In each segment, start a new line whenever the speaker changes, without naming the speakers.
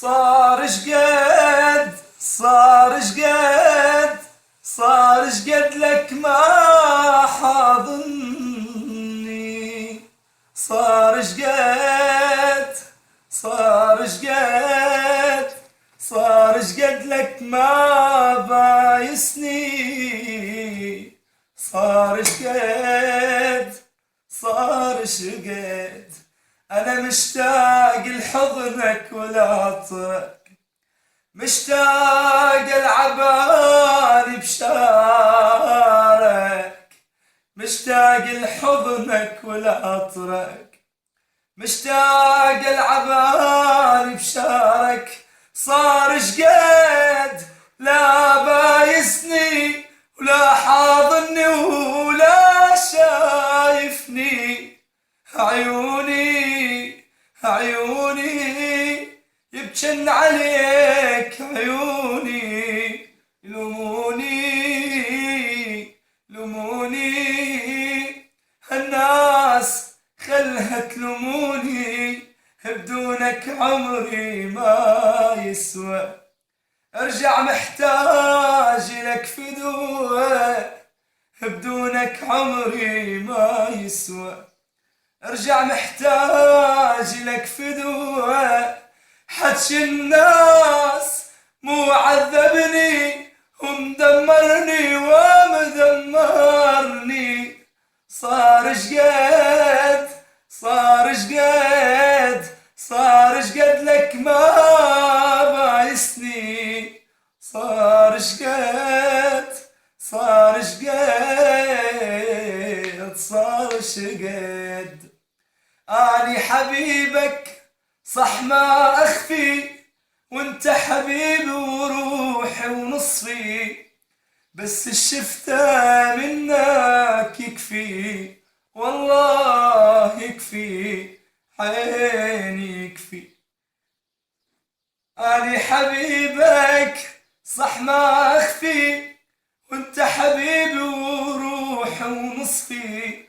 صار شقد صار شقد لك ما حاضني. صار شقد لك ما بايسني. صار شقد أنا مشتاق لحضنك والعطرك، مشتاق العباني بشارك، مشتاق لحضنك والعطرك، مشتاق العباني بشارك. صار شقد لا بايسني ولا حاضني ولا شايفني. عيوني يبجن عليك، عيوني لوموني الناس خلها تلوموني، بدونك عمري ما يسوى. ارجع محتاج لك فدوة، بدونك عمري ما يسوى. ارجع محتاج لك فدوة، حكي الناس مو عذبني ومدمرني ومدمرني. صار شقد لك ما بايسني. صار شقد أني حبيبك صح ما أخفي، وانت حبيبي وروحي ونصفي، بس الشفتة منك يكفي، والله يكفي، عيني يكفي. أني حبيبك صح ما أخفي، وانت حبيبي وروحي ونصفي،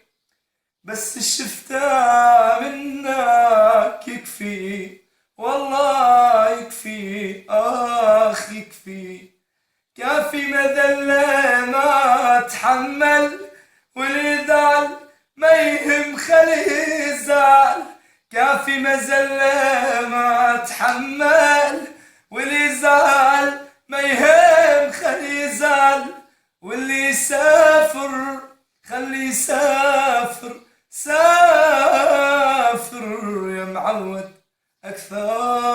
بس الشفتة منك يكفي، والله يكفي، آخ يكفي. كافي مذلة ما أتحمل، واللي زعل ما يهم خليه يزعل. كافي مذلة ما أتحمل، واللي زعل ما يهم خليه يزعل. واللي يسافر خليه سافر يا معود أكثر